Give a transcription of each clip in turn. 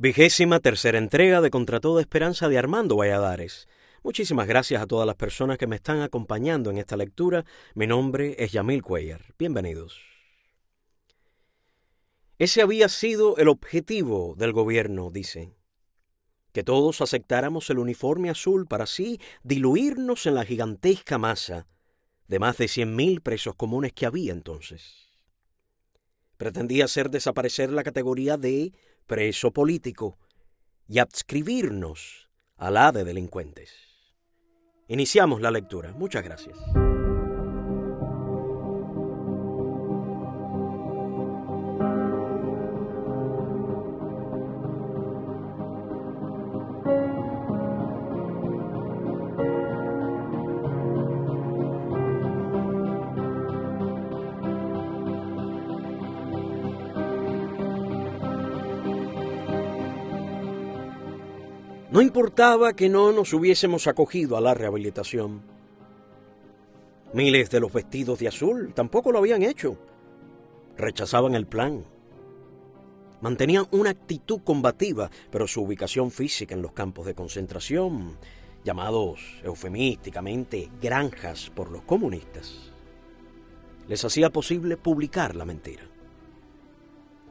23ª entrega de Contra Toda Esperanza de Armando Valladares. Muchísimas gracias a todas las personas que me están acompañando en esta lectura. Mi nombre es Yamil Cuellar. Bienvenidos. Ese había sido el objetivo del gobierno, dice. Que todos aceptáramos el uniforme azul para así diluirnos en la gigantesca masa de más de 100.000 presos comunes que había entonces. Pretendía hacer desaparecer la categoría de preso político y adscribirnos a la de delincuentes. Iniciamos la lectura. Muchas gracias. No importaba que no nos hubiésemos acogido a la rehabilitación. Miles de los vestidos de azul tampoco lo habían hecho. Rechazaban el plan. Mantenían una actitud combativa, pero su ubicación física en los campos de concentración, llamados eufemísticamente granjas por los comunistas, les hacía posible publicar la mentira.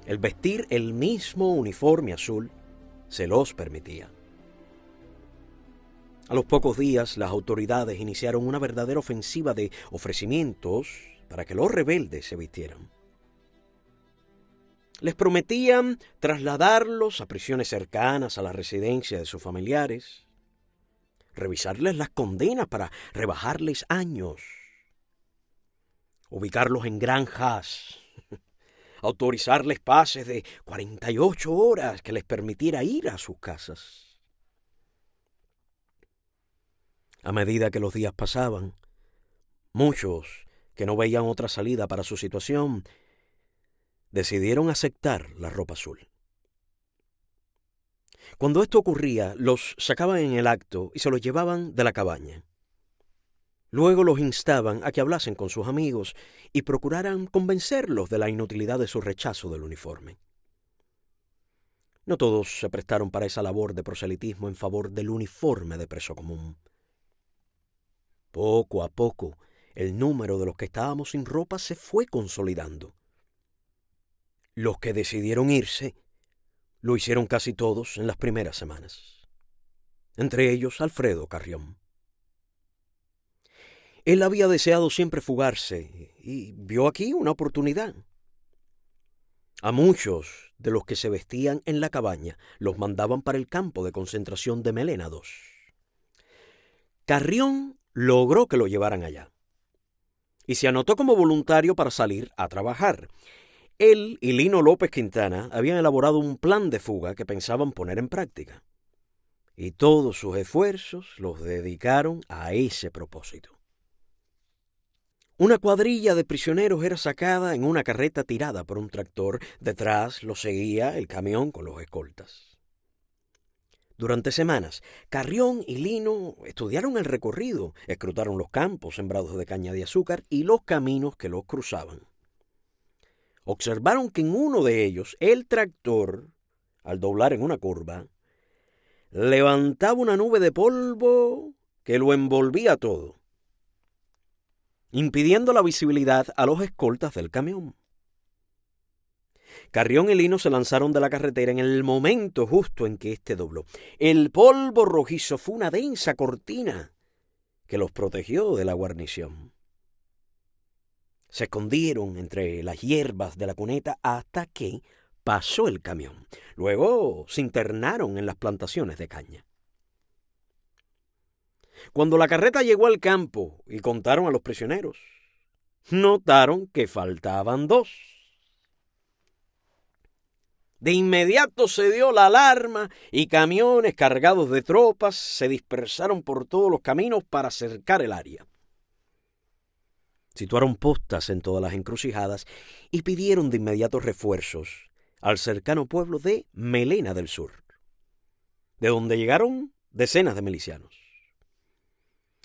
El vestir el mismo uniforme azul se los permitía. A los pocos días, las autoridades iniciaron una verdadera ofensiva de ofrecimientos para que los rebeldes se vistieran. Les prometían trasladarlos a prisiones cercanas a la residencia de sus familiares, revisarles las condenas para rebajarles años, ubicarlos en granjas, autorizarles pases de 48 horas que les permitiera ir a sus casas. A medida que los días pasaban, muchos que no veían otra salida para su situación decidieron aceptar la ropa azul. Cuando esto ocurría, los sacaban en el acto y se los llevaban de la cabaña. Luego los instaban a que hablasen con sus amigos y procuraran convencerlos de la inutilidad de su rechazo del uniforme. No todos se prestaron para esa labor de proselitismo en favor del uniforme de preso común. Poco a poco, el número de los que estábamos sin ropa se fue consolidando. Los que decidieron irse lo hicieron casi todos en las primeras semanas. Entre ellos, Alfredo Carrión. Él había deseado siempre fugarse y vio aquí una oportunidad. A muchos de los que se vestían en la cabaña los mandaban para el campo de concentración de Melena II. Carrión logró que lo llevaran allá y se anotó como voluntario para salir a trabajar. Él y Lino López Quintana habían elaborado un plan de fuga que pensaban poner en práctica, y todos sus esfuerzos los dedicaron a ese propósito. Una cuadrilla de prisioneros era sacada en una carreta tirada por un tractor. Detrás lo seguía el camión con los escoltas. Durante semanas, Carrión y Lino estudiaron el recorrido, escrutaron los campos sembrados de caña de azúcar y los caminos que los cruzaban. Observaron que en uno de ellos, el tractor, al doblar en una curva, levantaba una nube de polvo que lo envolvía todo, impidiendo la visibilidad a los escoltas del camión. Carrión y Lino se lanzaron de la carretera en el momento justo en que éste dobló. El polvo rojizo fue una densa cortina que los protegió de la guarnición. Se escondieron entre las hierbas de la cuneta hasta que pasó el camión. Luego se internaron en las plantaciones de caña. Cuando la carreta llegó al campo y contaron a los prisioneros, notaron que faltaban 2. De inmediato se dio la alarma y camiones cargados de tropas se dispersaron por todos los caminos para cercar el área. Situaron postas en todas las encrucijadas y pidieron de inmediato refuerzos al cercano pueblo de Melena del Sur, de donde llegaron decenas de milicianos.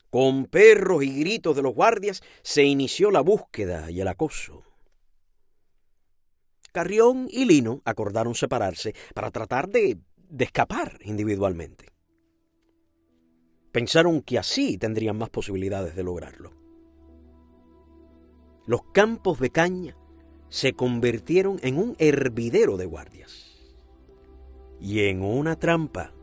Con perros y gritos de los guardias se inició la búsqueda y el acoso. Carrión y Lino acordaron separarse para tratar de de escapar individualmente. Pensaron que así tendrían más posibilidades de lograrlo. Los campos de caña se convirtieron en un hervidero de guardias y en una trampa.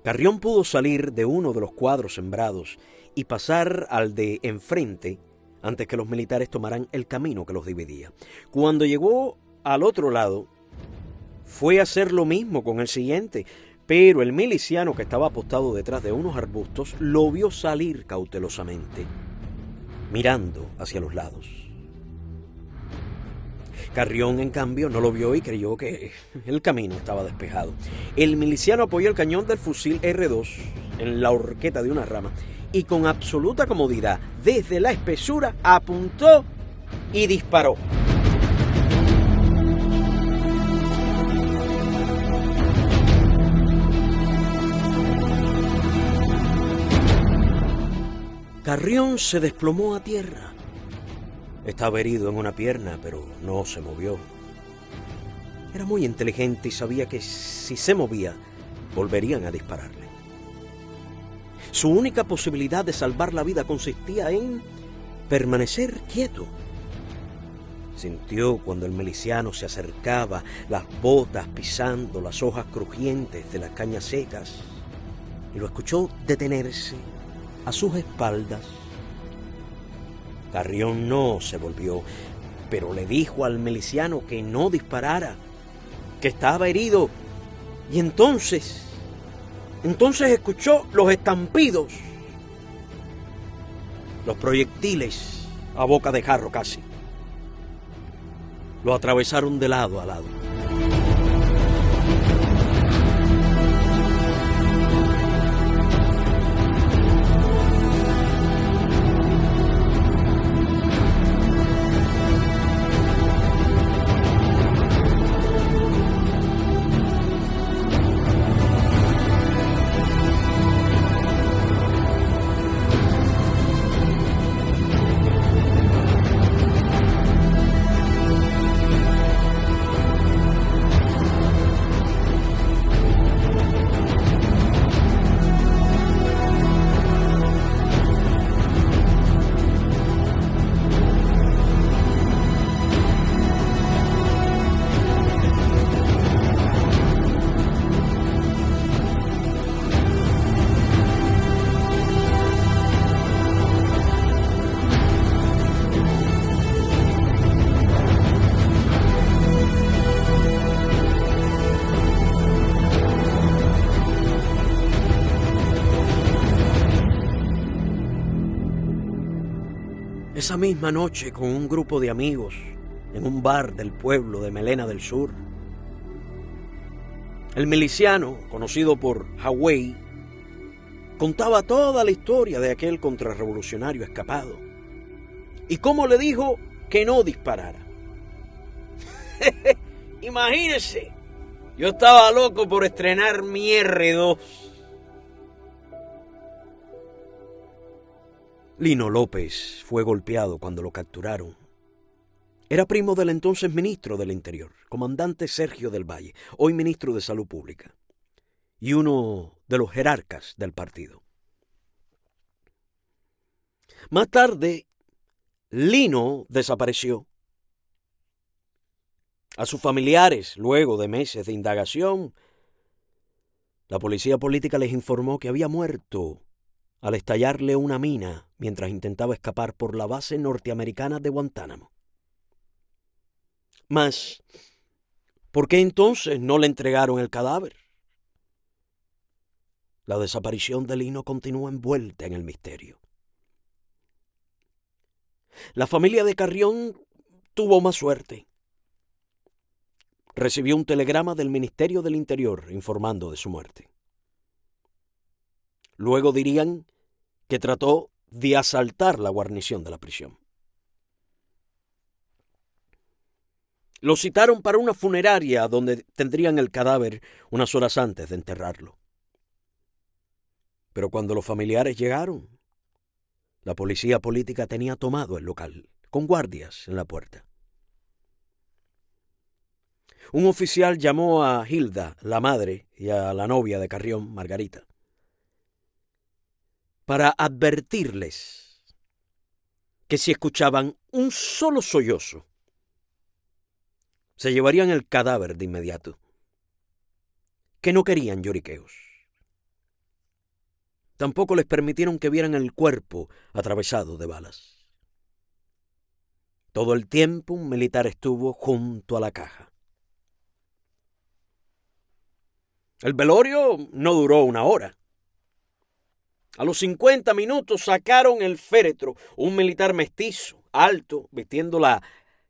Carrión pudo salir de uno de los cuadros sembrados y pasar al de enfrente antes que los militares tomaran el camino que los dividía. Cuando llegó al otro lado, fue a hacer lo mismo con el siguiente, pero el miliciano que estaba apostado detrás de unos arbustos lo vio salir cautelosamente, mirando hacia los lados. Carrión, en cambio, no lo vio y creyó que el camino estaba despejado. El miliciano apoyó el cañón del fusil R2 en la horqueta de una rama y con absoluta comodidad, desde la espesura, apuntó y disparó. Carrión se desplomó a tierra. Estaba herido en una pierna, pero no se movió. Era muy inteligente y sabía que si se movía, volverían a dispararle. Su única posibilidad de salvar la vida consistía en permanecer quieto. Sintió cuando el miliciano se acercaba, las botas pisando las hojas crujientes de las cañas secas, y lo escuchó detenerse a sus espaldas. Carrión no se volvió, pero le dijo al miliciano que no disparara, que estaba herido, y entonces escuchó los estampidos, los proyectiles a boca de jarro casi. Lo atravesaron de lado a lado. Esa misma noche, con un grupo de amigos, en un bar del pueblo de Melena del Sur, el miliciano, conocido por Hawái, contaba toda la historia de aquel contrarrevolucionario escapado y cómo le dijo que no disparara. Imagínense, yo estaba loco por estrenar mi R2. Lino López fue golpeado cuando lo capturaron. Era primo del entonces ministro del Interior, comandante Sergio del Valle, hoy ministro de Salud Pública, y uno de los jerarcas del partido. Más tarde, Lino desapareció. A sus familiares, luego de meses de indagación, la policía política les informó que había muerto al estallarle una mina mientras intentaba escapar por la base norteamericana de Guantánamo. Mas, ¿por qué entonces no le entregaron el cadáver? La desaparición de Lino continúa envuelta en el misterio. La familia de Carrión tuvo más suerte. Recibió un telegrama del Ministerio del Interior informando de su muerte. Luego dirían que trató de asaltar la guarnición de la prisión. Lo citaron para una funeraria donde tendrían el cadáver unas horas antes de enterrarlo. Pero cuando los familiares llegaron, la policía política tenía tomado el local, con guardias en la puerta. Un oficial llamó a Hilda, la madre, y a la novia de Carrión, Margarita, para advertirles que si escuchaban un solo sollozo, se llevarían el cadáver de inmediato, que no querían lloriqueos. Tampoco les permitieron que vieran el cuerpo atravesado de balas. Todo el tiempo un militar estuvo junto a la caja. El velorio no duró una hora. A los 50 minutos sacaron el féretro, un militar mestizo, alto, vistiendo la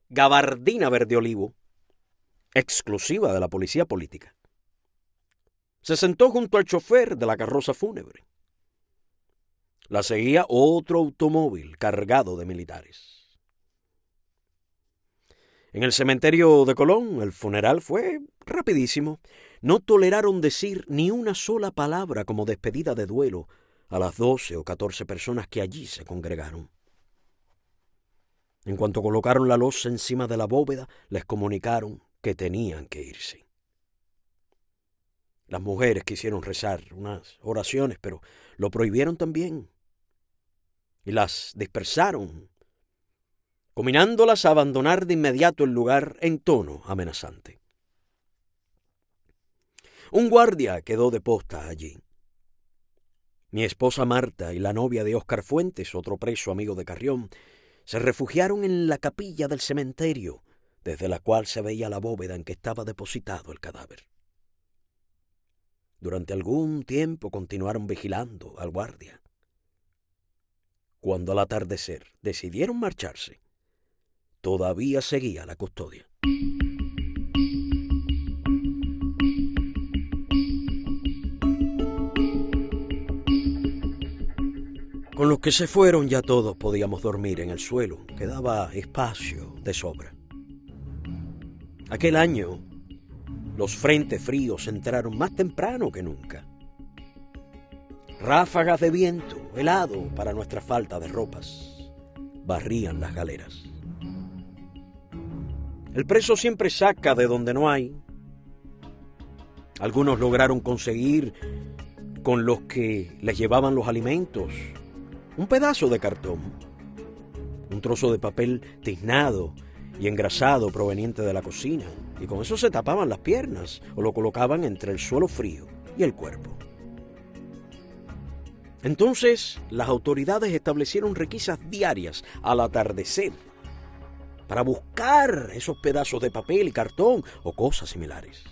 gabardina verde olivo, exclusiva de la policía política. Se sentó junto al chofer de la carroza fúnebre. La seguía otro automóvil cargado de militares. En el cementerio de Colón, el funeral fue rapidísimo. No toleraron decir ni una sola palabra como despedida de duelo a las 12 o 14 personas que allí se congregaron. En cuanto colocaron la losa encima de la bóveda, les comunicaron que tenían que irse. Las mujeres quisieron rezar unas oraciones, pero lo prohibieron también. Y las dispersaron, combinándolas a abandonar de inmediato el lugar en tono amenazante. Un guardia quedó de posta allí. Mi esposa Marta y la novia de Óscar Fuentes, otro preso amigo de Carrión, se refugiaron en la capilla del cementerio, desde la cual se veía la bóveda en que estaba depositado el cadáver. Durante algún tiempo continuaron vigilando al guardia. Cuando al atardecer decidieron marcharse, todavía seguía la custodia. Con los que se fueron ya todos podíamos dormir en el suelo, quedaba espacio de sobra. Aquel año, los frentes fríos entraron más temprano que nunca. Ráfagas de viento, helado para nuestra falta de ropas, barrían las galeras. El preso siempre saca de donde no hay. Algunos lograron conseguir con los que les llevaban los alimentos un pedazo de cartón, un trozo de papel tiznado y engrasado proveniente de la cocina, y con eso se tapaban las piernas o lo colocaban entre el suelo frío y el cuerpo. Entonces, las autoridades establecieron requisas diarias al atardecer para buscar esos pedazos de papel y cartón o cosas similares.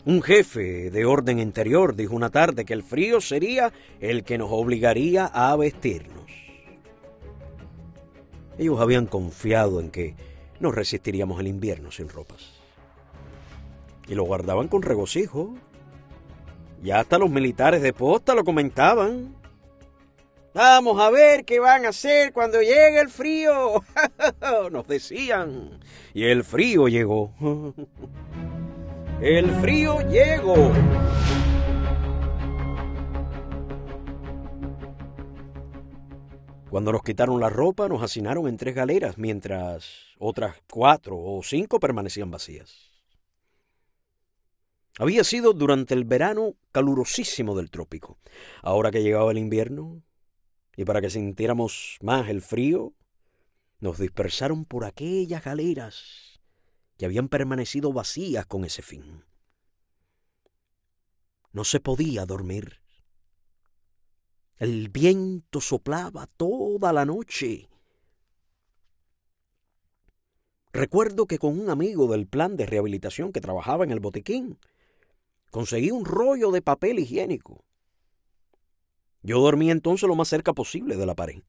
Un jefe de orden interior dijo una tarde que el frío sería el que nos obligaría a vestirnos. Ellos habían confiado en que no resistiríamos el invierno sin ropas. Y lo guardaban con regocijo. Ya hasta los militares de posta lo comentaban. Vamos a ver qué van a hacer cuando llegue el frío, nos decían. Y el frío llegó. El frío llegó. Cuando nos quitaron la ropa, nos hacinaron en 3 galeras, mientras otras 4 o 5 permanecían vacías. Había sido durante el verano calurosísimo del trópico. Ahora que llegaba el invierno, y para que sintiéramos más el frío, nos dispersaron por aquellas galeras que habían permanecido vacías con ese fin. No se podía dormir. El viento soplaba toda la noche. Recuerdo que con un amigo del plan de rehabilitación que trabajaba en el botiquín, conseguí un rollo de papel higiénico. Yo dormí entonces lo más cerca posible de la pared.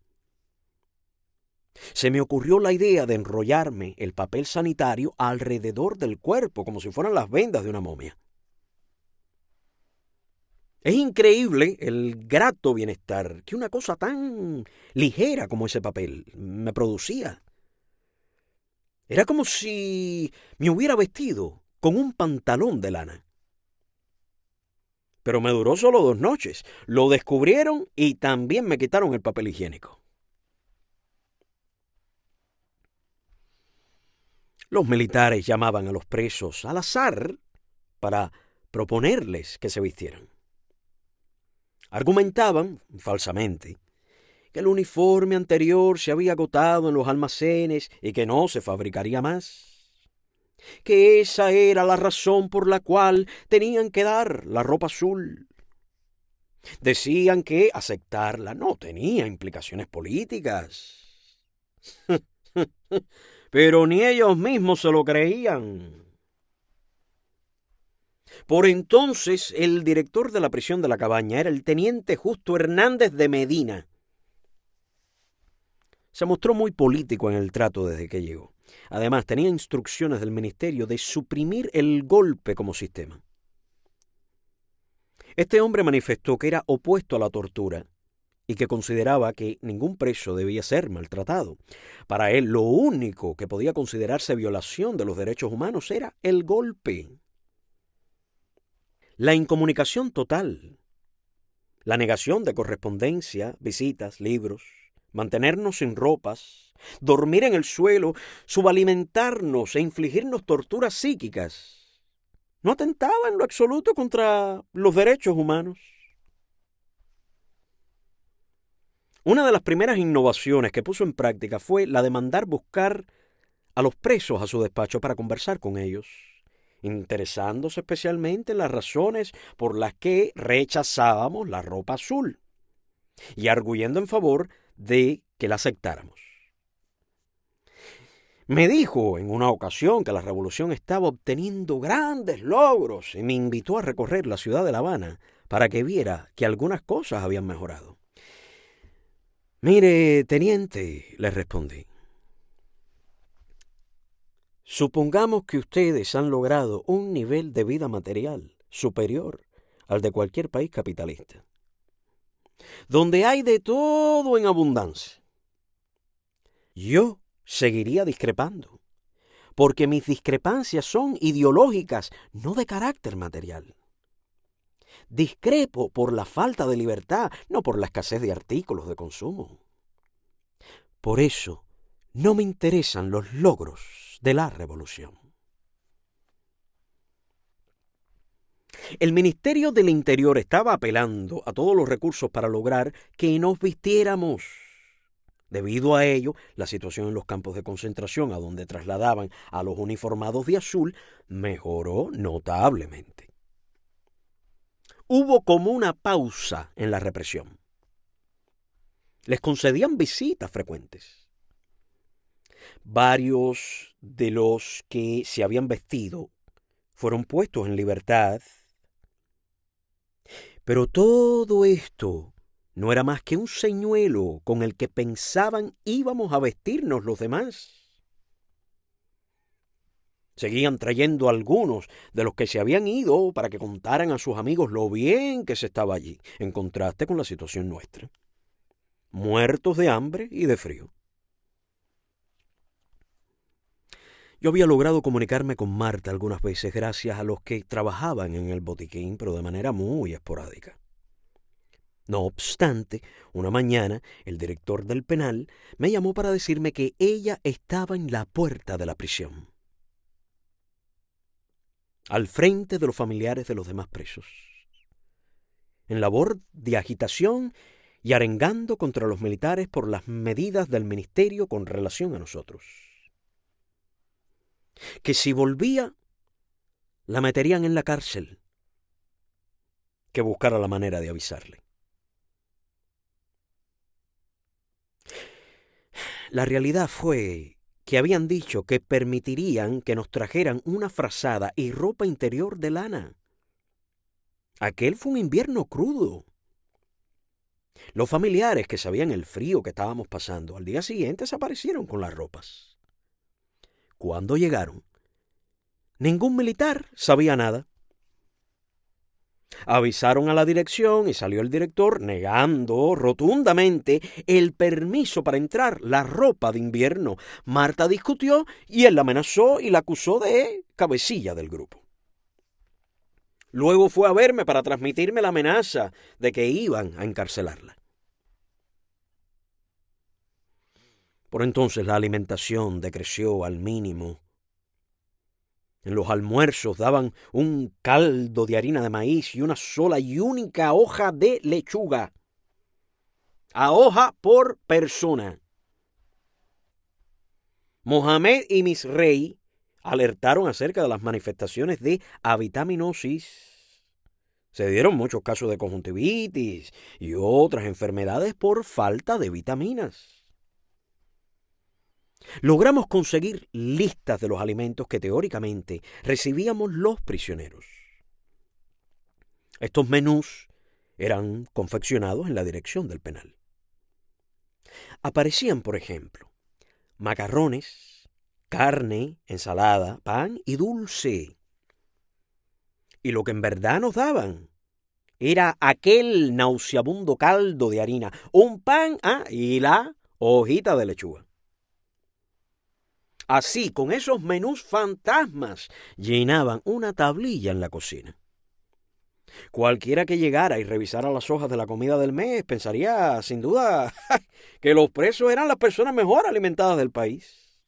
Se me ocurrió la idea de enrollarme el papel sanitario alrededor del cuerpo, como si fueran las vendas de una momia. Es increíble el grato bienestar que una cosa tan ligera como ese papel me producía. Era como si me hubiera vestido con un pantalón de lana. Pero me duró solo 2 noches. Lo descubrieron y también me quitaron el papel higiénico. Los militares llamaban a los presos al azar para proponerles que se vistieran. Argumentaban, falsamente, que el uniforme anterior se había agotado en los almacenes y que no se fabricaría más, que esa era la razón por la cual tenían que dar la ropa azul. Decían que aceptarla no tenía implicaciones políticas. Pero ni ellos mismos se lo creían. Por entonces, el director de la prisión de la Cabaña era el teniente Justo Hernández de Medina. Se mostró muy político en el trato desde que llegó. Además, tenía instrucciones del ministerio de suprimir el golpe como sistema. Este hombre manifestó que era opuesto a la tortura y que consideraba que ningún preso debía ser maltratado. Para él, lo único que podía considerarse violación de los derechos humanos era el golpe. La incomunicación total, la negación de correspondencia, visitas, libros, mantenernos sin ropas, dormir en el suelo, subalimentarnos e infligirnos torturas psíquicas, no atentaba en lo absoluto contra los derechos humanos. Una de las primeras innovaciones que puso en práctica fue la de mandar buscar a los presos a su despacho para conversar con ellos, interesándose especialmente en las razones por las que rechazábamos la ropa azul y arguyendo en favor de que la aceptáramos. Me dijo en una ocasión que la revolución estaba obteniendo grandes logros y me invitó a recorrer la ciudad de La Habana para que viera que algunas cosas habían mejorado. Mire, teniente, le respondí, supongamos que ustedes han logrado un nivel de vida material superior al de cualquier país capitalista, donde hay de todo en abundancia. Yo seguiría discrepando, porque mis discrepancias son ideológicas, no de carácter material. Discrepo por la falta de libertad, no por la escasez de artículos de consumo. Por eso, no me interesan los logros de la revolución. El Ministerio del Interior estaba apelando a todos los recursos para lograr que nos vistiéramos. Debido a ello, la situación en los campos de concentración a donde trasladaban a los uniformados de azul mejoró notablemente. Hubo como una pausa en la represión. Les concedían visitas frecuentes. Varios de los que se habían vestido fueron puestos en libertad. Pero todo esto no era más que un señuelo con el que pensaban íbamos a vestirnos los demás. Seguían trayendo algunos de los que se habían ido para que contaran a sus amigos lo bien que se estaba allí, en contraste con la situación nuestra. Muertos de hambre y de frío. Yo había logrado comunicarme con Marta algunas veces gracias a los que trabajaban en el botiquín, pero de manera muy esporádica. No obstante, una mañana el director del penal me llamó para decirme que ella estaba en la puerta de la prisión, al frente de los familiares de los demás presos, en labor de agitación y arengando contra los militares por las medidas del ministerio con relación a nosotros. Que si volvía, la meterían en la cárcel, que buscara la manera de avisarle. La realidad fue que habían dicho que permitirían que nos trajeran una frazada y ropa interior de lana. Aquel fue un invierno crudo. Los familiares que sabían el frío que estábamos pasando al día siguiente se aparecieron con las ropas. Cuando llegaron, ningún militar sabía nada. Avisaron a la dirección y salió el director negando rotundamente el permiso para entrar, la ropa de invierno. Marta discutió y él la amenazó y la acusó de cabecilla del grupo. Luego fue a verme para transmitirme la amenaza de que iban a encarcelarla. Por entonces la alimentación decreció al mínimo. En los almuerzos daban un caldo de harina de maíz y una sola y única hoja de lechuga. A hoja por persona. Mohamed y Misrey alertaron acerca de las manifestaciones de avitaminosis. Se dieron muchos casos de conjuntivitis y otras enfermedades por falta de vitaminas. Logramos conseguir listas de los alimentos que teóricamente recibíamos los prisioneros. Estos menús eran confeccionados en la dirección del penal. Aparecían, por ejemplo, macarrones, carne, ensalada, pan y dulce. Y lo que en verdad nos daban era aquel nauseabundo caldo de harina, un pan y la hojita de lechuga. Así, con esos menús fantasmas, llenaban una tablilla en la cocina. Cualquiera que llegara y revisara las hojas de la comida del mes pensaría, sin duda, que los presos eran las personas mejor alimentadas del país.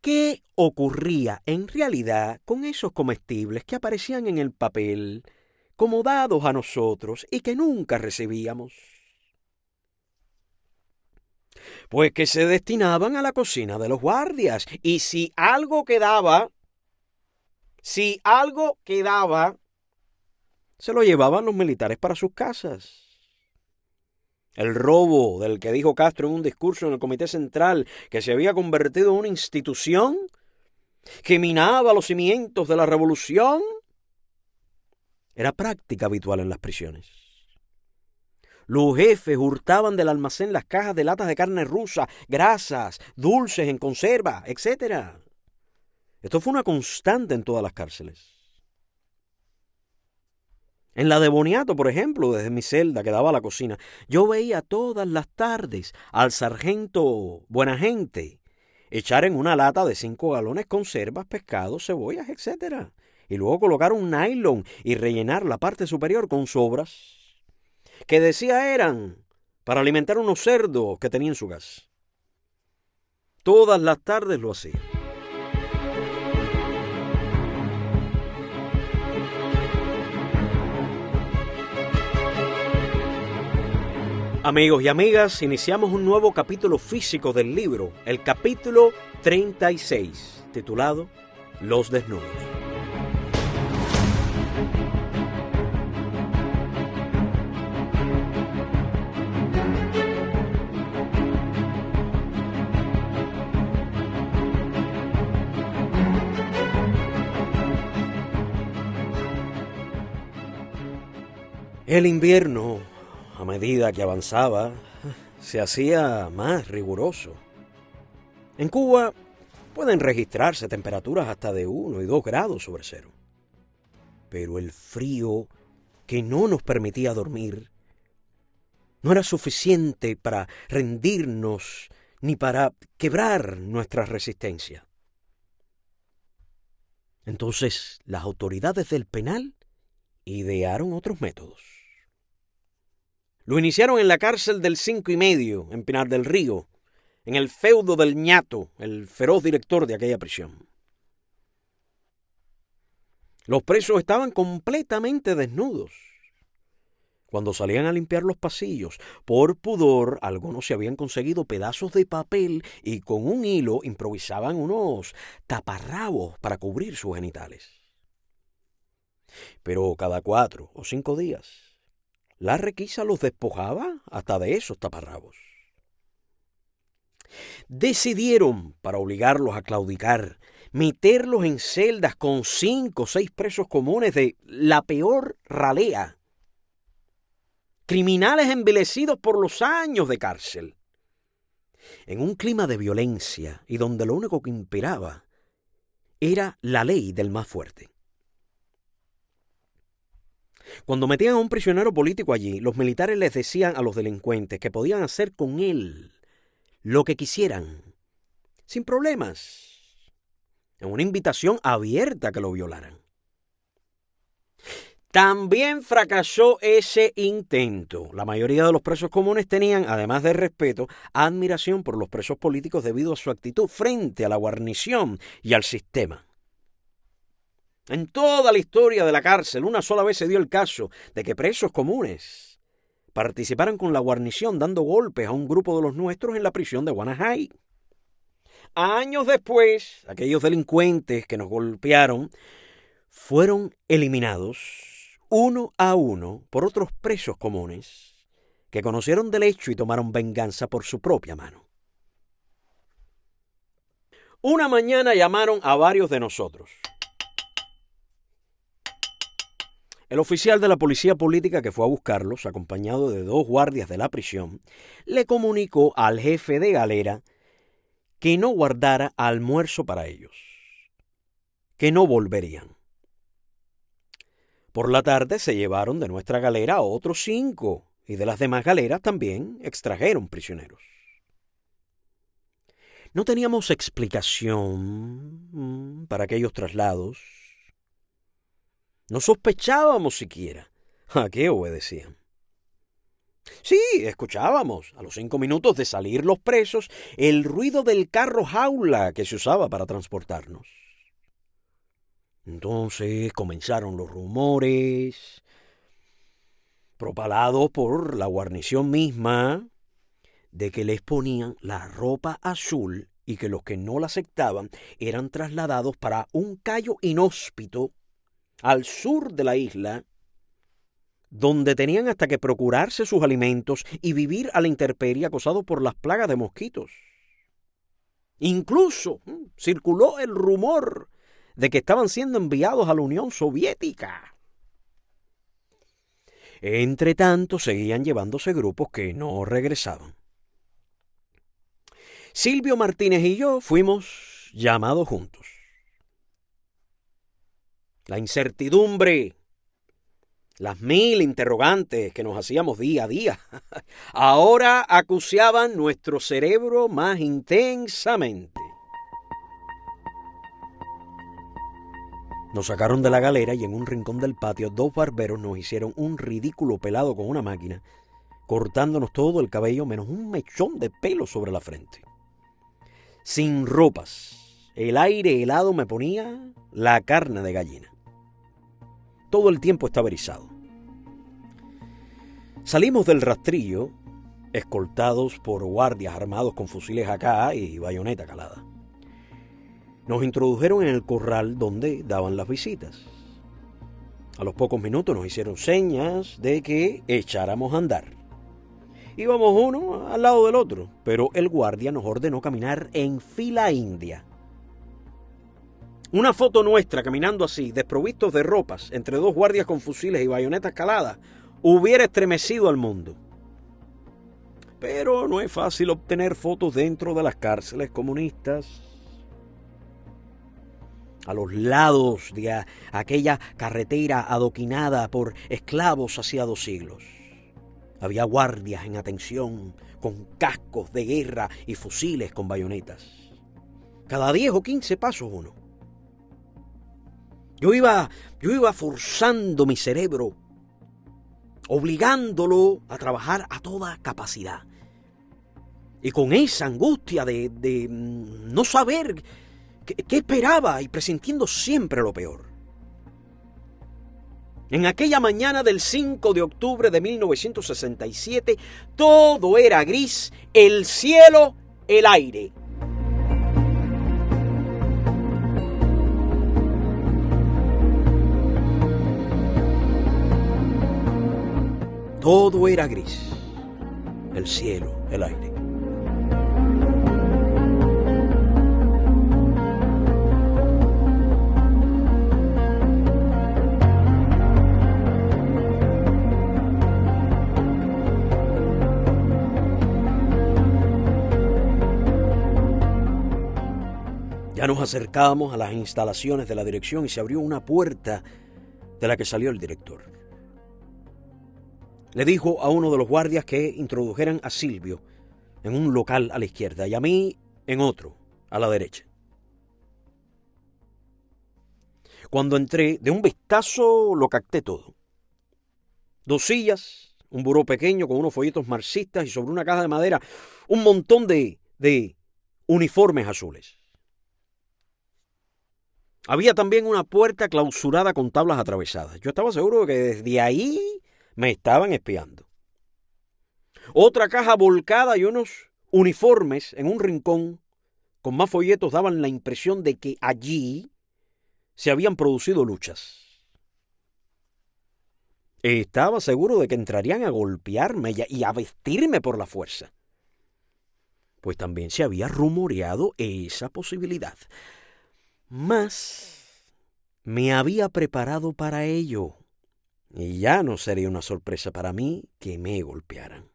¿Qué ocurría en realidad con esos comestibles que aparecían en el papel como dados a nosotros y que nunca recibíamos? Pues que se destinaban a la cocina de los guardias. Y si algo quedaba, se lo llevaban los militares para sus casas. El robo del que dijo Castro en un discurso en el Comité Central, que se había convertido en una institución que minaba los cimientos de la revolución, era práctica habitual en las prisiones. Los jefes hurtaban del almacén las cajas de latas de carne rusa, grasas, dulces en conserva, etc. Esto fue una constante en todas las cárceles. En la de Boniato, por ejemplo, desde mi celda que daba a la cocina, yo veía todas las tardes al sargento Buenagente echar en una lata de 5 galones conservas, pescados, cebollas, etc. Y luego colocar un nylon y rellenar la parte superior con sobras que decía eran para alimentar unos cerdos que tenía en su casa. Todas las tardes lo hacía. Amigos y amigas, iniciamos un nuevo capítulo físico del libro, el capítulo 36, titulado Los Desnudos. El invierno, a medida que avanzaba, se hacía más riguroso. En Cuba pueden registrarse temperaturas hasta de 1 y 2 grados sobre cero. Pero el frío que no nos permitía dormir no era suficiente para rendirnos ni para quebrar nuestra resistencia. Entonces las autoridades del penal idearon otros métodos. Lo iniciaron en la cárcel del 5 y medio, en Pinar del Río, en el feudo del Ñato, el feroz director de aquella prisión. Los presos estaban completamente desnudos. Cuando salían a limpiar los pasillos, por pudor, algunos se habían conseguido pedazos de papel y con un hilo improvisaban unos taparrabos para cubrir sus genitales. Pero cada 4 o 5 días, la requisa los despojaba hasta de esos taparrabos. Decidieron, para obligarlos a claudicar, meterlos en celdas con 5 o 6 presos comunes de la peor ralea. Criminales envilecidos por los años de cárcel. En un clima de violencia y donde lo único que imperaba era la ley del más fuerte. Cuando metían a un prisionero político allí, los militares les decían a los delincuentes que podían hacer con él lo que quisieran, sin problemas, en una invitación abierta a que lo violaran. También fracasó ese intento. La mayoría de los presos comunes tenían, además de respeto, admiración por los presos políticos debido a su actitud frente a la guarnición y al sistema. En toda la historia de la cárcel, una sola vez se dio el caso de que presos comunes participaran con la guarnición dando golpes a un grupo de los nuestros en la prisión de Guanajay. Años después, aquellos delincuentes que nos golpearon fueron eliminados uno a uno por otros presos comunes que conocieron del hecho y tomaron venganza por su propia mano. Una mañana llamaron a varios de nosotros. El oficial de la policía política que fue a buscarlos, acompañado de 2 guardias de la prisión, le comunicó al jefe de galera que no guardara almuerzo para ellos, que no volverían. Por la tarde se llevaron de nuestra galera a otros 5 y de las demás galeras también extrajeron prisioneros. No teníamos explicación para aquellos traslados. No sospechábamos siquiera a qué obedecían. Sí, escuchábamos, a los 5 minutos de salir los presos, el ruido del carro jaula que se usaba para transportarnos. Entonces comenzaron los rumores, propalados por la guarnición misma, de que les ponían la ropa azul y que los que no la aceptaban eran trasladados para un cayo inhóspito al sur de la isla, donde tenían hasta que procurarse sus alimentos y vivir a la intemperie acosados por las plagas de mosquitos. Incluso circuló el rumor de que estaban siendo enviados a la Unión Soviética. Entre tanto, seguían llevándose grupos que no regresaban. Silvio Martínez y yo fuimos llamados juntos. La incertidumbre, las 1000 interrogantes que nos hacíamos día a día, ahora acuciaban nuestro cerebro más intensamente. Nos sacaron de la galera y en un rincón del patio 2 barberos nos hicieron un ridículo pelado con una máquina, cortándonos todo el cabello menos un mechón de pelo sobre la frente. Sin ropas, el aire helado me ponía la carne de gallina. Todo el tiempo estaba erizado. Salimos del rastrillo, escoltados por guardias armados con fusiles AK y bayoneta calada. Nos introdujeron en el corral donde daban las visitas. A los pocos minutos nos hicieron señas de que echáramos a andar. Íbamos uno al lado del otro, pero el guardia nos ordenó caminar en fila india. Una foto nuestra caminando así, desprovistos de ropas, entre 2 guardias con fusiles y bayonetas caladas, hubiera estremecido al mundo. Pero no es fácil obtener fotos dentro de las cárceles comunistas. A los lados de aquella carretera adoquinada por esclavos hacía 2 siglos. Había guardias en atención, con cascos de guerra y fusiles con bayonetas. Cada 10 o 15 pasos uno. Yo iba forzando mi cerebro, obligándolo a trabajar a toda capacidad. Y con esa angustia de no saber qué esperaba y presintiendo siempre lo peor. En aquella mañana del 5 de octubre de 1967, todo era gris, el cielo, el aire. Todo era gris, el cielo, el aire. Ya nos acercábamos a las instalaciones de la dirección y se abrió una puerta de la que salió el director. le dijo a uno de los guardias que introdujeran a Silvio en un local a la izquierda y a mí en otro, a la derecha. Cuando entré, de un vistazo lo capté todo. 2 sillas, un buró pequeño con unos folletos marxistas y sobre una caja de madera un montón de uniformes azules. Había también una puerta clausurada con tablas atravesadas. Yo estaba seguro de que desde ahí me estaban espiando. Otra caja volcada y unos uniformes en un rincón con más folletos daban la impresión de que allí se habían producido luchas. Estaba seguro de que entrarían a golpearme y a vestirme por la fuerza. Pues también se había rumoreado esa posibilidad. Mas me había preparado para ello. Y ya no sería una sorpresa para mí que me golpearan.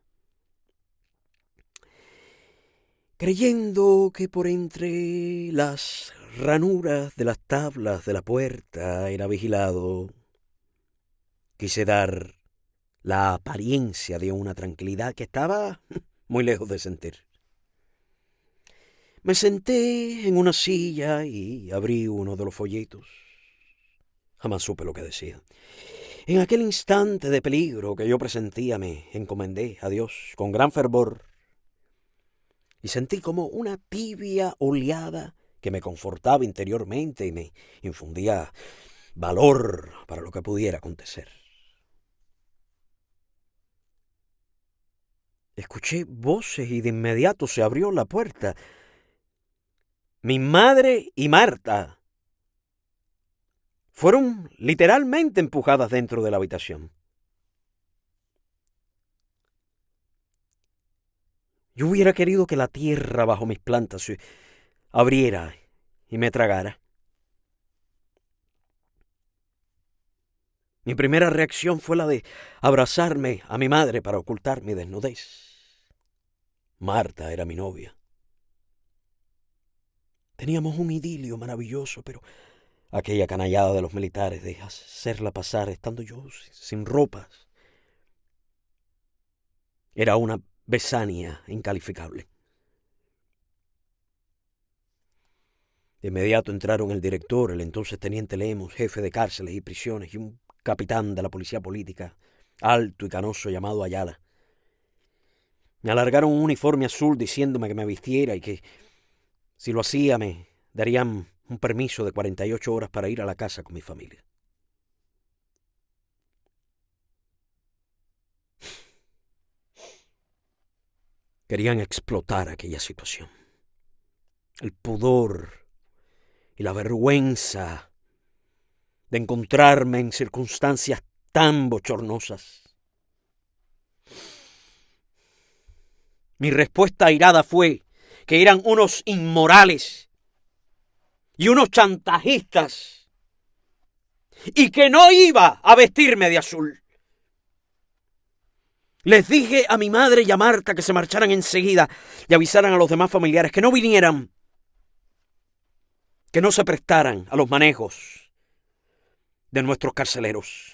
Creyendo que por entre las ranuras de las tablas de la puerta era vigilado, quise dar la apariencia de una tranquilidad que estaba muy lejos de sentir. Me senté en una silla y abrí uno de los folletos. Jamás supe lo que decía. En aquel instante de peligro que yo presentía, me encomendé a Dios con gran fervor y sentí como una tibia oleada que me confortaba interiormente y me infundía valor para lo que pudiera acontecer. Escuché voces y de inmediato se abrió la puerta. Mi madre y Marta fueron literalmente empujadas dentro de la habitación. Yo hubiera querido que la tierra bajo mis plantas se abriera y me tragara. Mi primera reacción fue la de abrazarme a mi madre para ocultar mi desnudez. Marta era mi novia. Teníamos un idilio maravilloso, pero aquella canallada de los militares de hacerla pasar estando yo sin ropas era una besania incalificable. De inmediato entraron el director, el entonces teniente Lemos, jefe de cárceles y prisiones, y un capitán de la policía política, alto y canoso, llamado Ayala. Me alargaron un uniforme azul diciéndome que me vistiera y que, si lo hacía, me darían un permiso de 48 horas para ir a la casa con mi familia. Querían explotar aquella situación. El pudor y la vergüenza de encontrarme en circunstancias tan bochornosas. Mi respuesta airada fue que eran unos inmorales y unos chantajistas y que no iba a vestirme de azul. Les dije a mi madre y a Marta que se marcharan enseguida y avisaran a los demás familiares que no vinieran, que no se prestaran a los manejos de nuestros carceleros.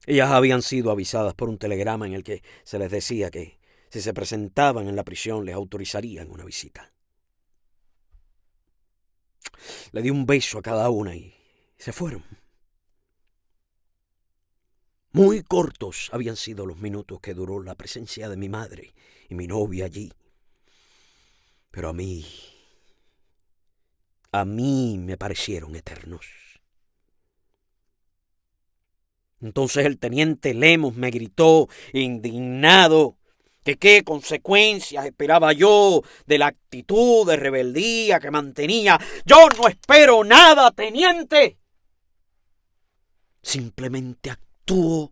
Ellas habían sido avisadas por un telegrama en el que se les decía que si se presentaban en la prisión les autorizarían una visita. Le di un beso a cada una y se fueron. Muy cortos habían sido los minutos que duró la presencia de mi madre y mi novia allí. Pero a mí me parecieron eternos. Entonces el teniente Lemos me gritó, indignado, que qué consecuencias esperaba yo de la actitud de rebeldía que mantenía. ¡Yo no espero nada, teniente! Simplemente actúo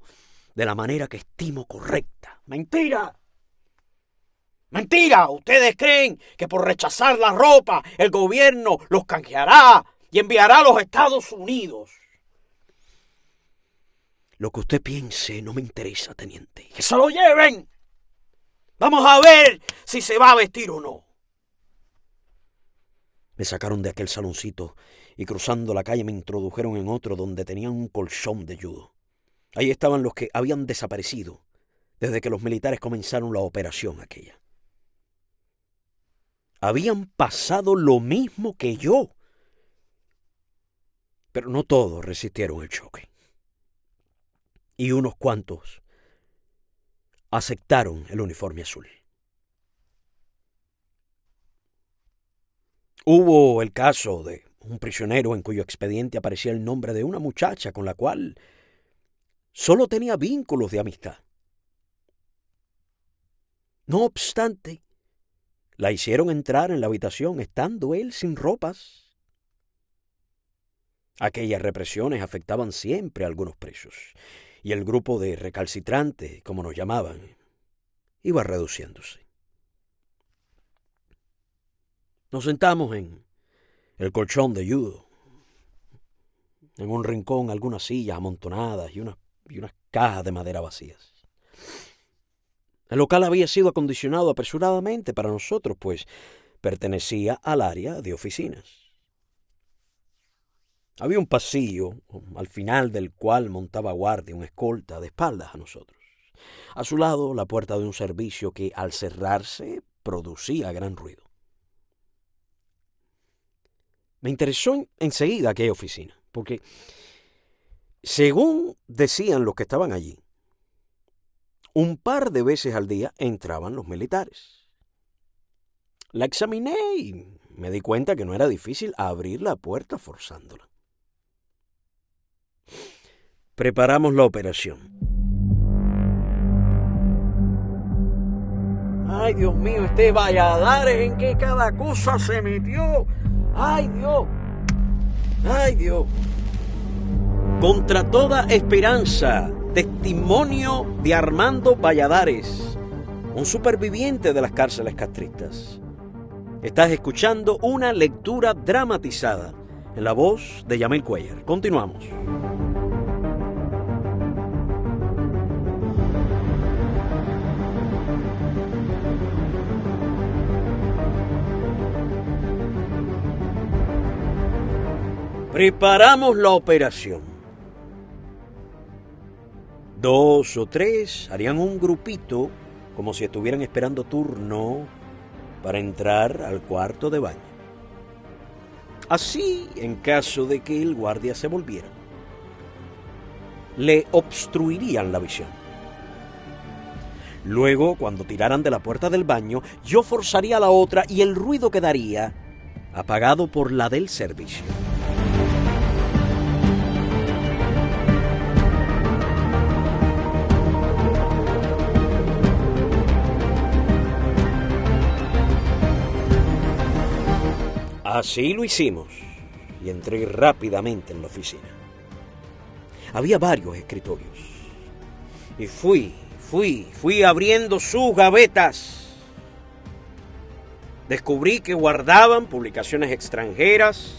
de la manera que estimo correcta. ¡Mentira! ¡Mentira! ¿Ustedes creen que por rechazar la ropa el gobierno los canjeará y enviará a los Estados Unidos? Lo que usted piense no me interesa, teniente. ¡Que se lo lleven! Vamos a ver si se va a vestir o no. Me sacaron de aquel saloncito y cruzando la calle me introdujeron en otro donde tenían un colchón de judo. Ahí estaban los que habían desaparecido desde que los militares comenzaron la operación aquella. Habían pasado lo mismo que yo, pero no todos resistieron el choque. Y unos cuantos aceptaron el uniforme azul. Hubo el caso de un prisionero en cuyo expediente aparecía el nombre de una muchacha con la cual solo tenía vínculos de amistad. No obstante, la hicieron entrar en la habitación estando él sin ropas. Aquellas represiones afectaban siempre a algunos presos, y el grupo de recalcitrantes, como nos llamaban, iba reduciéndose. Nos sentamos en el colchón de judo, en un rincón algunas sillas amontonadas y unas cajas de madera vacías. El local había sido acondicionado apresuradamente para nosotros, pues pertenecía al área de oficinas. Había un pasillo, al final del cual montaba guardia un escolta de espaldas a nosotros. A su lado, la puerta de un servicio que, al cerrarse, producía gran ruido. Me interesó enseguida aquella oficina, porque, según decían los que estaban allí, un par de veces al día entraban los militares. La examiné y me di cuenta que no era difícil abrir la puerta forzándola. Preparamos la operación. ¡Ay, Dios mío! Este Valladares, ¿en qué cada cosa se metió? ¡Ay, Dios! ¡Ay, Dios! Contra toda esperanza, testimonio de Armando Valladares, un superviviente de las cárceles castristas. Estás escuchando una lectura dramatizada en la voz de Yamil Cuellar. Continuamos. Preparamos la operación. 2 o 3 harían un grupito como si estuvieran esperando turno para entrar al cuarto de baño. Así, en caso de que el guardia se volviera, le obstruirían la visión. Luego, cuando tiraran de la puerta del baño, yo forzaría la otra y el ruido quedaría apagado por la del servicio. Así lo hicimos y entré rápidamente en la oficina. Había varios escritorios y fui abriendo sus gavetas. Descubrí que guardaban publicaciones extranjeras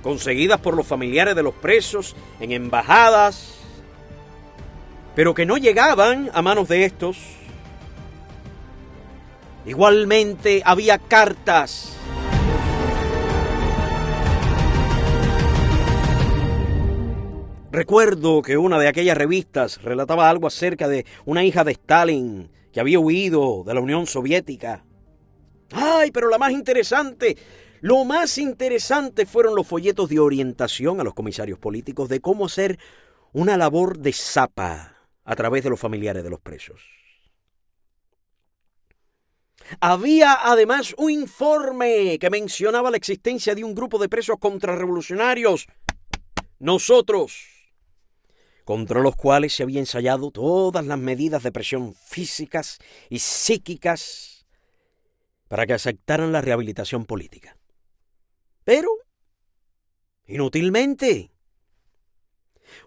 conseguidas por los familiares de los presos en embajadas, pero que no llegaban a manos de estos. Igualmente había cartas Recuerdo que una de aquellas revistas relataba algo acerca de una hija de Stalin que había huido de la Unión Soviética. ¡Ay, pero lo más interesante fueron los folletos de orientación a los comisarios políticos de cómo hacer una labor de zapa a través de los familiares de los presos! Había además un informe que mencionaba la existencia de un grupo de presos contrarrevolucionarios, nosotros, contra los cuales se había ensayado todas las medidas de presión físicas y psíquicas para que aceptaran la rehabilitación política. Pero, inútilmente.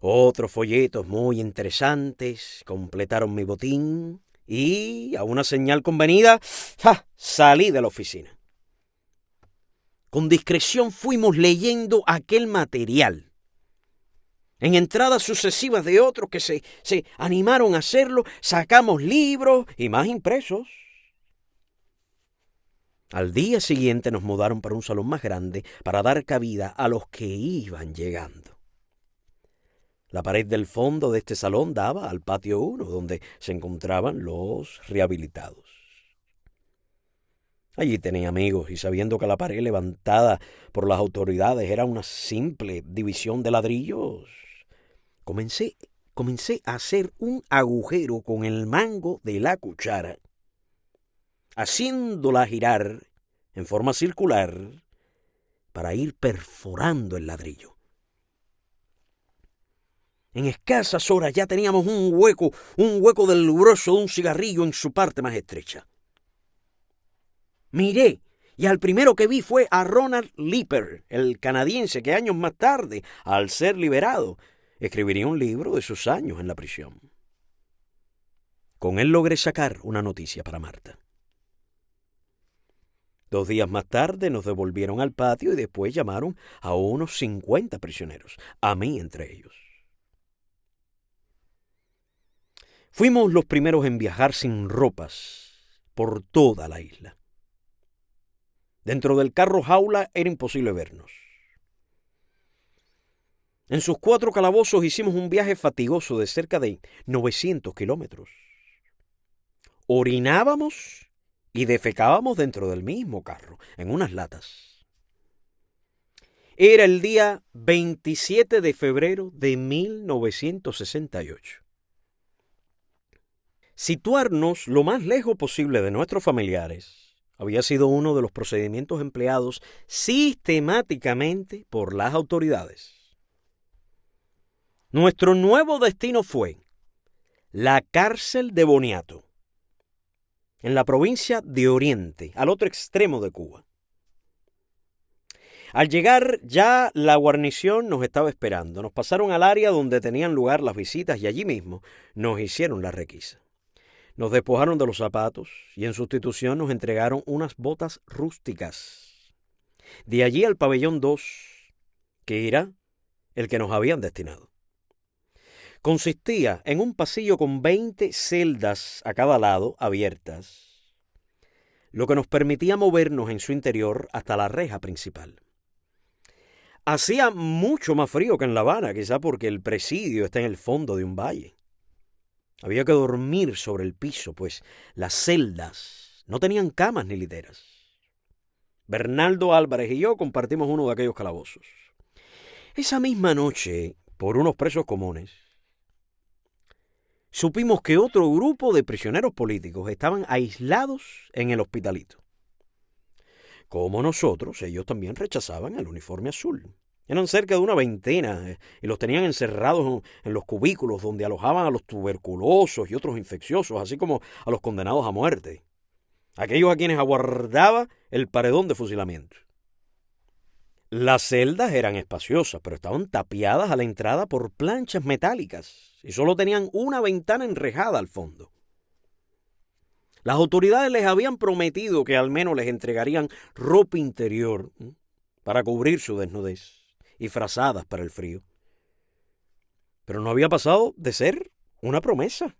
Otros folletos muy interesantes completaron mi botín y, a una señal convenida, salí de la oficina. Con discreción fuimos leyendo aquel material. En entradas sucesivas de otros que se animaron a hacerlo, sacamos libros y más impresos. Al día siguiente nos mudaron para un salón más grande para dar cabida a los que iban llegando. La pared del fondo de este salón daba al patio 1, donde se encontraban los rehabilitados. Allí tenía amigos y sabiendo que la pared levantada por las autoridades era una simple división de ladrillos, comencé a hacer un agujero con el mango de la cuchara, haciéndola girar en forma circular para ir perforando el ladrillo. En escasas horas ya teníamos un hueco del grueso de un cigarrillo en su parte más estrecha. Miré, y al primero que vi fue a Ronald Leeper, el canadiense que años más tarde, al ser liberado, escribiría un libro de sus años en la prisión. Con él logré sacar una noticia para Marta. 2 días más tarde nos devolvieron al patio y después llamaron a unos 50 prisioneros, a mí entre ellos. Fuimos los primeros en viajar sin ropas por toda la isla. Dentro del carro jaula era imposible vernos. En sus 4 calabozos hicimos un viaje fatigoso de cerca de 900 kilómetros. Orinábamos y defecábamos dentro del mismo carro, en unas latas. Era el día 27 de febrero de 1968. Situarnos lo más lejos posible de nuestros familiares había sido uno de los procedimientos empleados sistemáticamente por las autoridades. Nuestro nuevo destino fue la cárcel de Boniato, en la provincia de Oriente, al otro extremo de Cuba. Al llegar ya la guarnición nos estaba esperando. Nos pasaron al área donde tenían lugar las visitas y allí mismo nos hicieron la requisa. Nos despojaron de los zapatos y en sustitución nos entregaron unas botas rústicas. De allí al pabellón 2, que era el que nos habían destinado. Consistía en un pasillo con 20 celdas a cada lado abiertas, lo que nos permitía movernos en su interior hasta la reja principal. Hacía mucho más frío que en La Habana, quizá porque el presidio está en el fondo de un valle. Había que dormir sobre el piso, pues las celdas no tenían camas ni literas. Bernaldo Álvarez y yo compartimos uno de aquellos calabozos. Esa misma noche, por unos presos comunes, supimos que otro grupo de prisioneros políticos estaban aislados en el Hospitalito. Como nosotros, ellos también rechazaban el uniforme azul. Eran cerca de una veintena y los tenían encerrados en los cubículos donde alojaban a los tuberculosos y otros infecciosos, así como a los condenados a muerte, aquellos a quienes aguardaba el paredón de fusilamiento. Las celdas eran espaciosas, pero estaban tapiadas a la entrada por planchas metálicas y solo tenían una ventana enrejada al fondo. Las autoridades les habían prometido que al menos les entregarían ropa interior para cubrir su desnudez y frazadas para el frío. Pero no había pasado de ser una promesa.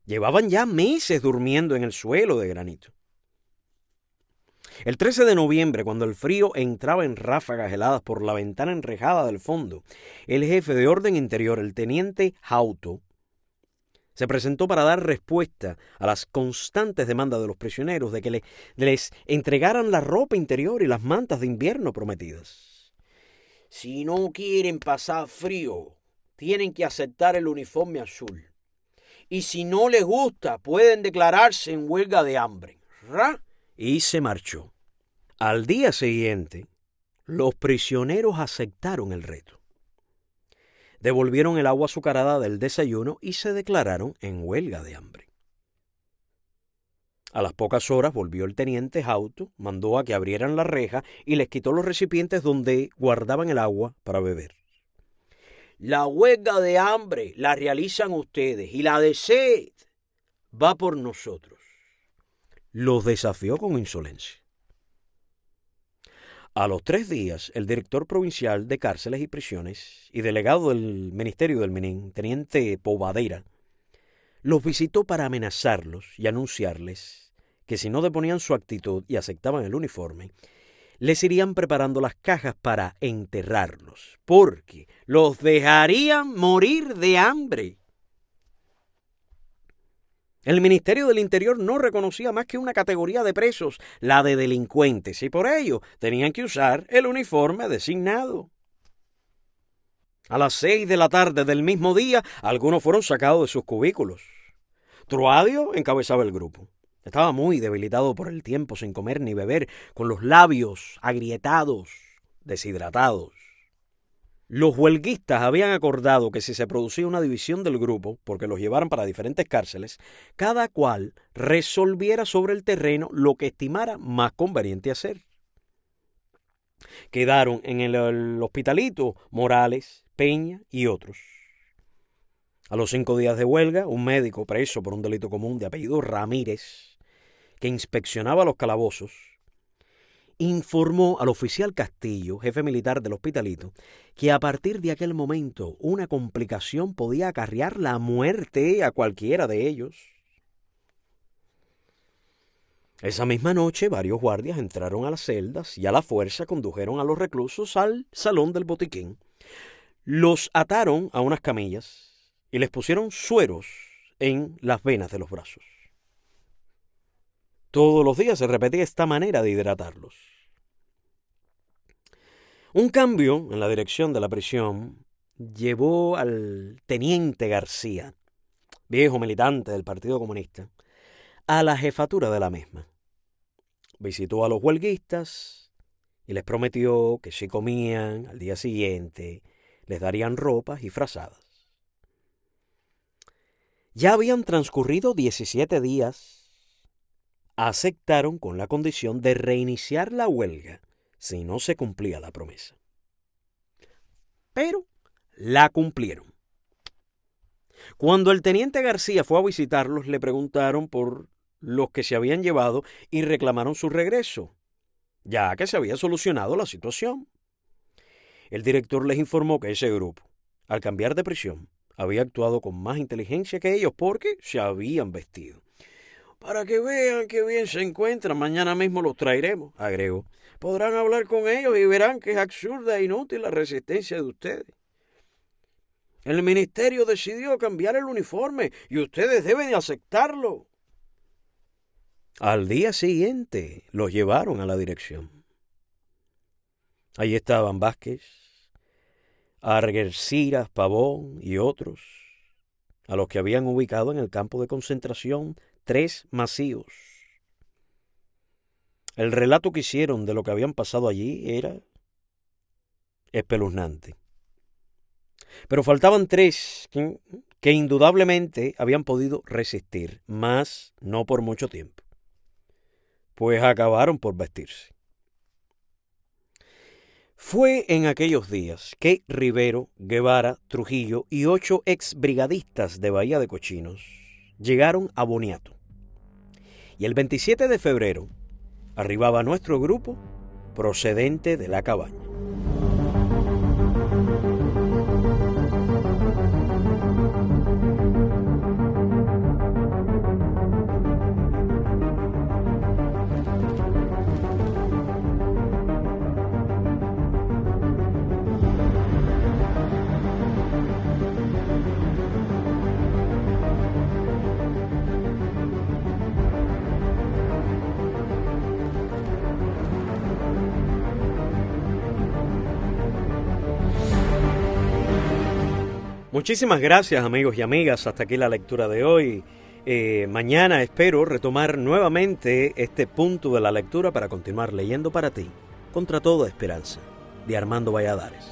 Llevaban ya meses durmiendo en el suelo de granito. El 13 de noviembre, cuando el frío entraba en ráfagas heladas por la ventana enrejada del fondo, el jefe de orden interior, el teniente Hauto, se presentó para dar respuesta a las constantes demandas de los prisioneros de que les entregaran la ropa interior y las mantas de invierno prometidas. Si no quieren pasar frío, tienen que aceptar el uniforme azul. Y si no les gusta, pueden declararse en huelga de hambre. ¿Ra? Y se marchó. Al día siguiente, los prisioneros aceptaron el reto. Devolvieron el agua azucarada del desayuno y se declararon en huelga de hambre. A las pocas horas volvió el teniente Hauto, mandó a que abrieran la reja y les quitó los recipientes donde guardaban el agua para beber. La huelga de hambre la realizan ustedes y la de sed va por nosotros. Los desafió con insolencia. A los 3 días, el director provincial de cárceles y prisiones y delegado del Ministerio del Menín, teniente Povadera, los visitó para amenazarlos y anunciarles que si no deponían su actitud y aceptaban el uniforme, les irían preparando las cajas para enterrarlos, porque los dejarían morir de hambre. El Ministerio del Interior no reconocía más que una categoría de presos, la de delincuentes, y por ello tenían que usar el uniforme designado. A las 6 de la tarde del mismo día, algunos fueron sacados de sus cubículos. Troadio encabezaba el grupo. Estaba muy debilitado por el tiempo sin comer ni beber, con los labios agrietados, deshidratados. Los huelguistas habían acordado que si se producía una división del grupo, porque los llevaran para diferentes cárceles, cada cual resolviera sobre el terreno lo que estimara más conveniente hacer. Quedaron en el hospitalito Morales, Peña y otros. A los 5 días de huelga, un médico preso por un delito común de apellido Ramírez, que inspeccionaba los calabozos, informó al oficial Castillo, jefe militar del hospitalito, que a partir de aquel momento una complicación podía acarrear la muerte a cualquiera de ellos. Esa misma noche varios guardias entraron a las celdas y a la fuerza condujeron a los reclusos al salón del botiquín. Los ataron a unas camillas y les pusieron sueros en las venas de los brazos. Todos los días se repetía esta manera de hidratarlos. Un cambio en la dirección de la prisión llevó al teniente García, viejo militante del Partido Comunista, a la jefatura de la misma. Visitó a los huelguistas y les prometió que si comían al día siguiente les darían ropas y frazadas. Ya habían transcurrido 17 días. Aceptaron con la condición de reiniciar la huelga si no se cumplía la promesa. Pero la cumplieron. Cuando el teniente García fue a visitarlos, le preguntaron por los que se habían llevado y reclamaron su regreso, ya que se había solucionado la situación. El director les informó que ese grupo, al cambiar de prisión, había actuado con más inteligencia que ellos porque se habían vestido. Para que vean qué bien se encuentran, mañana mismo los traeremos, agregó. Podrán hablar con ellos y verán que es absurda e inútil la resistencia de ustedes. El ministerio decidió cambiar el uniforme y ustedes deben aceptarlo. Al día siguiente los llevaron a la dirección. Allí estaban Vázquez, Arguerciras, Pavón y otros, a los que habían ubicado en el campo de concentración 3 masíos. El relato que hicieron de lo que habían pasado allí era espeluznante. Pero faltaban 3 que indudablemente habían podido resistir, mas no por mucho tiempo, pues acabaron por vestirse. Fue en aquellos días que Rivero, Guevara, Trujillo y 8 exbrigadistas de Bahía de Cochinos llegaron a Boniato. Y el 27 de febrero arribaba nuestro grupo procedente de la cabaña. Muchísimas gracias, amigos y amigas. Hasta aquí la lectura de hoy. Mañana espero retomar nuevamente este punto de la lectura para continuar leyendo para ti, Contra toda esperanza, de Armando Valladares.